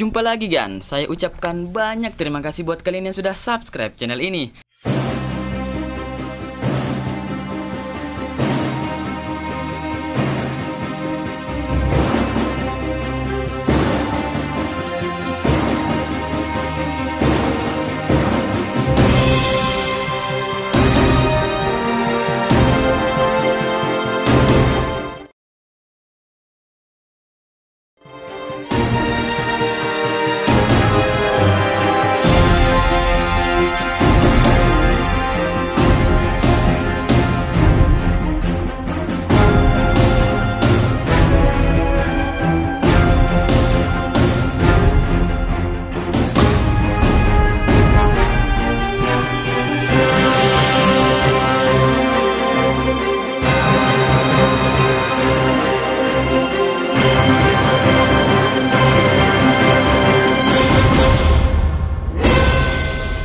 Jumpa lagi Gan, saya ucapkan banyak terima kasih buat kalian yang sudah subscribe channel ini.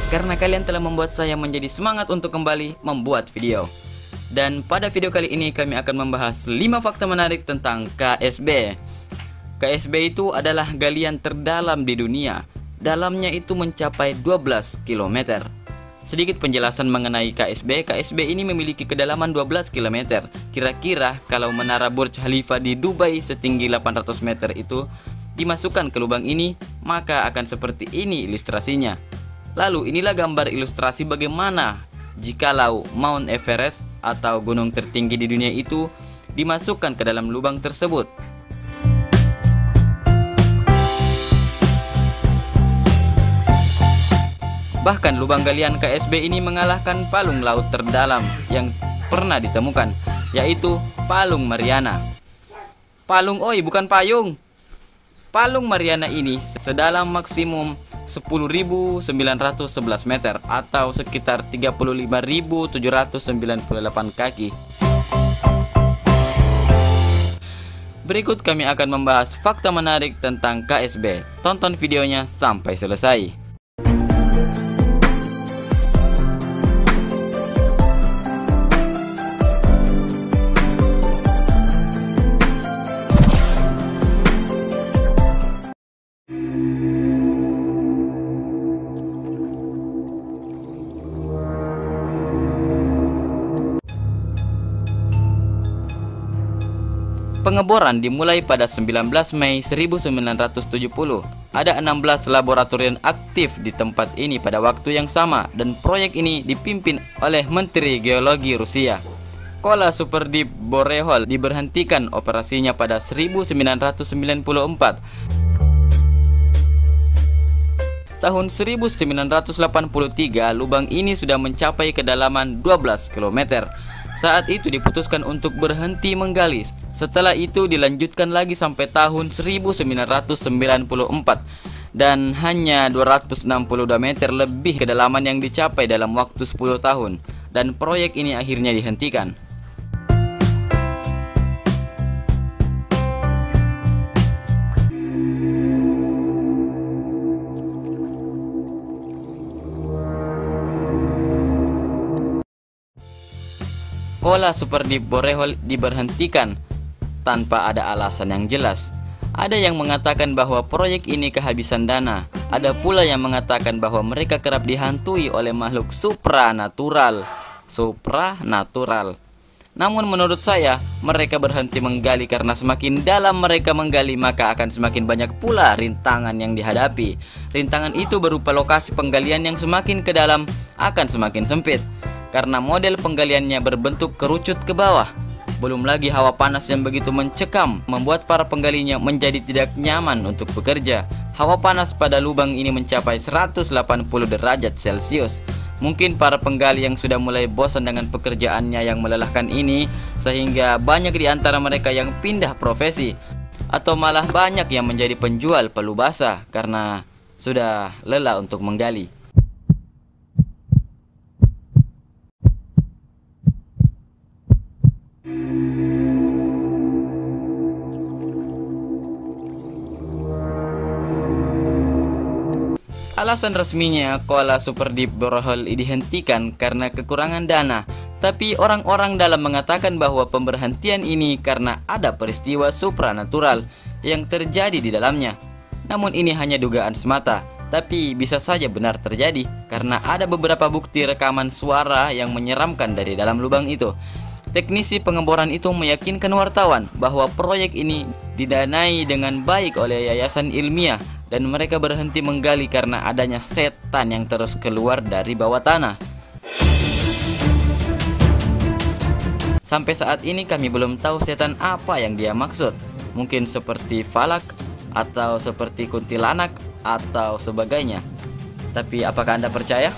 Karena kalian telah membuat saya menjadi semangat untuk kembali membuat video. Dan pada video kali ini kami akan membahas 5 fakta menarik tentang KSB. KSB itu adalah galian terdalam di dunia. Dalamnya itu mencapai 12 km. Sedikit penjelasan mengenai KSB. KSB ini memiliki kedalaman 12 km. Kira-kira kalau menara Burj Khalifa di Dubai setinggi 800 meter itu dimasukkan ke lubang ini, maka akan seperti ini ilustrasinya. Lalu inilah gambar ilustrasi bagaimana jikalau Mount Everest atau gunung tertinggi di dunia itu dimasukkan ke dalam lubang tersebut. Bahkan lubang galian KSB ini mengalahkan palung laut terdalam yang pernah ditemukan, yaitu Palung Mariana. Bukan payung. Palung Mariana ini sedalam maksimum 10.911 meter atau sekitar 35.798 kaki. Berikut kami akan membahas fakta menarik tentang KSB. Tonton videonya sampai selesai. Pengeboran dimulai pada 19 Mei 1970. Ada 16 laboratorium aktif di tempat ini pada waktu yang sama dan proyek ini dipimpin oleh Menteri Geologi Rusia. Kola Super Deep Borehole diberhentikan operasinya pada 1994. Tahun 1983 lubang ini sudah mencapai kedalaman 12 km. Saat itu diputuskan untuk berhenti menggali. Setelah itu dilanjutkan lagi sampai tahun 1994 dan hanya 262 meter lebih kedalaman yang dicapai dalam waktu 10 tahun dan proyek ini akhirnya dihentikan. Kola Super Deep Borehole diberhentikan tanpa ada alasan yang jelas. Ada yang mengatakan bahwa proyek ini kehabisan dana. Ada pula yang mengatakan bahwa mereka kerap dihantui oleh makhluk supranatural. Namun menurut saya, mereka berhenti menggali karena semakin dalam mereka menggali maka akan semakin banyak pula rintangan yang dihadapi. Rintangan itu berupa lokasi penggalian yang semakin ke dalam akan semakin sempit karena model penggaliannya berbentuk kerucut ke bawah. Belum lagi hawa panas yang begitu mencekam membuat para penggalinya menjadi tidak nyaman untuk bekerja. Hawa panas pada lubang ini mencapai 180 derajat Celcius. Mungkin para penggali yang sudah mulai bosan dengan pekerjaannya yang melelahkan ini, sehingga banyak di antara mereka yang pindah profesi, atau malah banyak yang menjadi penjual palu basah karena sudah lelah untuk menggali. Alasan resminya Kola Super Deep Borehole dihentikan karena kekurangan dana. Tapi orang-orang dalam mengatakan bahwa pemberhentian ini karena ada peristiwa supranatural yang terjadi di dalamnya. Namun ini hanya dugaan semata, tapi bisa saja benar terjadi karena ada beberapa bukti rekaman suara yang menyeramkan dari dalam lubang itu. Teknisi pengeboran itu meyakinkan wartawan bahwa proyek ini didanai dengan baik oleh yayasan ilmiah dan mereka berhenti menggali karena adanya setan yang terus keluar dari bawah tanah. Sampai saat ini kami belum tahu setan apa yang dia maksud. Mungkin seperti falak, atau seperti kuntilanak, atau sebagainya. Tapi apakah Anda percaya?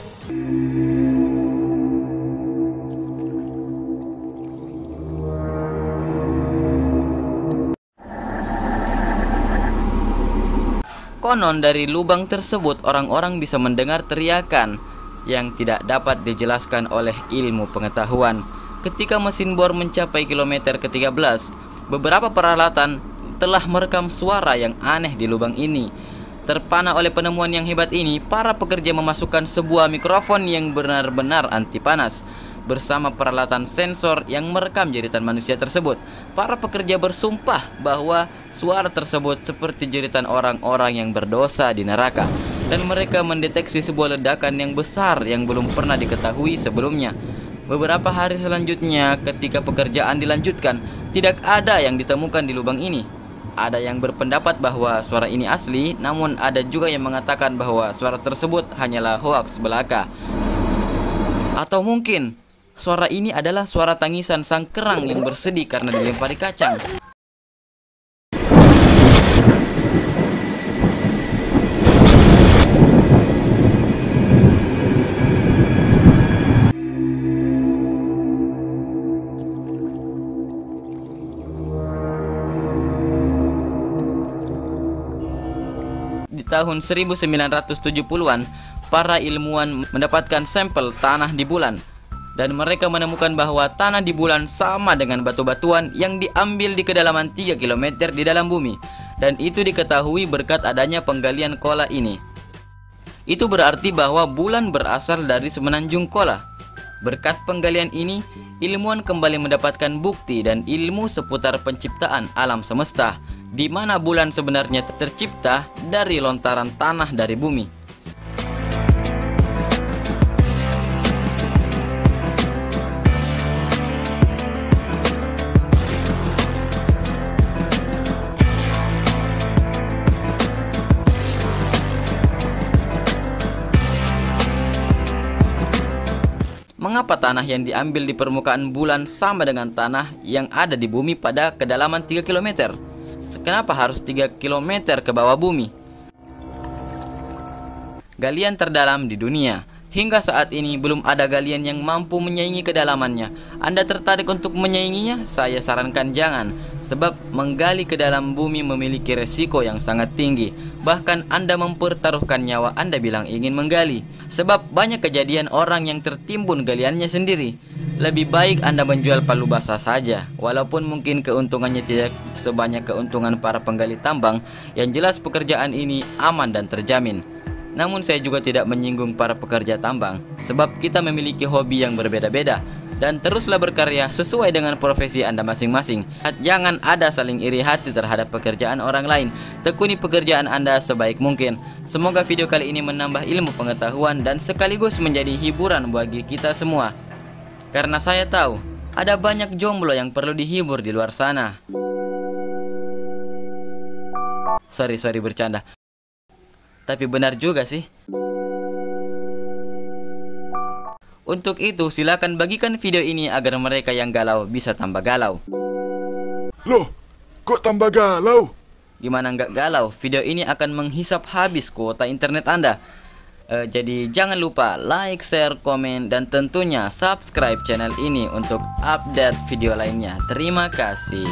Konon dari lubang tersebut orang-orang bisa mendengar teriakan yang tidak dapat dijelaskan oleh ilmu pengetahuan. Ketika mesin bor mencapai kilometer ke-13, beberapa peralatan telah merekam suara yang aneh di lubang ini. Terpana oleh penemuan yang hebat ini, para pekerja memasukkan sebuah mikrofon yang benar-benar anti panas bersama peralatan sensor yang merekam jeritan manusia tersebut. Para pekerja bersumpah bahwa suara tersebut seperti jeritan orang-orang yang berdosa di neraka, dan mereka mendeteksi sebuah ledakan yang besar yang belum pernah diketahui sebelumnya. Beberapa hari selanjutnya, ketika pekerjaan dilanjutkan, tidak ada yang ditemukan di lubang ini. Ada yang berpendapat bahwa suara ini asli, namun ada juga yang mengatakan bahwa suara tersebut hanyalah hoaks belaka. Atau mungkin suara ini adalah suara tangisan sang kerang yang bersedih karena dilempari kacang. Di tahun 1970-an, para ilmuwan mendapatkan sampel tanah di bulan, dan mereka menemukan bahwa tanah di bulan sama dengan batu-batuan yang diambil di kedalaman 3 km di dalam bumi, dan itu diketahui berkat adanya penggalian Kola ini. Itu berarti bahwa bulan berasal dari semenanjung Kola. Berkat penggalian ini, ilmuwan kembali mendapatkan bukti dan ilmu seputar penciptaan alam semesta, di mana bulan sebenarnya tercipta dari lontaran tanah dari bumi. Mengapa tanah yang diambil di permukaan bulan sama dengan tanah yang ada di bumi pada kedalaman 3 km? Kenapa harus 3 km ke bawah bumi? Galian terdalam di dunia. Hingga saat ini belum ada galian yang mampu menyaingi kedalamannya. Anda tertarik untuk menyainginya? Saya sarankan jangan, sebab menggali ke dalam bumi memiliki resiko yang sangat tinggi. Bahkan Anda mempertaruhkan nyawa Anda bilang ingin menggali, sebab banyak kejadian orang yang tertimbun galiannya sendiri. Lebih baik Anda menjual palu basah saja, walaupun mungkin keuntungannya tidak sebanyak keuntungan para penggali tambang. Yang jelas pekerjaan ini aman dan terjamin. Namun saya juga tidak menyinggung para pekerja tambang, sebab kita memiliki hobi yang berbeda-beda. Dan teruslah berkarya sesuai dengan profesi Anda masing-masing. Jangan ada saling iri hati terhadap pekerjaan orang lain. Tekuni pekerjaan Anda sebaik mungkin. Semoga video kali ini menambah ilmu pengetahuan dan sekaligus menjadi hiburan bagi kita semua. Karena saya tahu ada banyak jomblo yang perlu dihibur di luar sana. Sorry bercanda. Tapi benar juga sih. Untuk itu silakan bagikan video ini agar mereka yang galau bisa tambah galau. Loh, kok tambah galau? Gimana nggak galau? Video ini akan menghisap habis kuota internet Anda. Jadi jangan lupa like, share, komen, dan tentunya subscribe channel ini untuk update video lainnya. Terima kasih.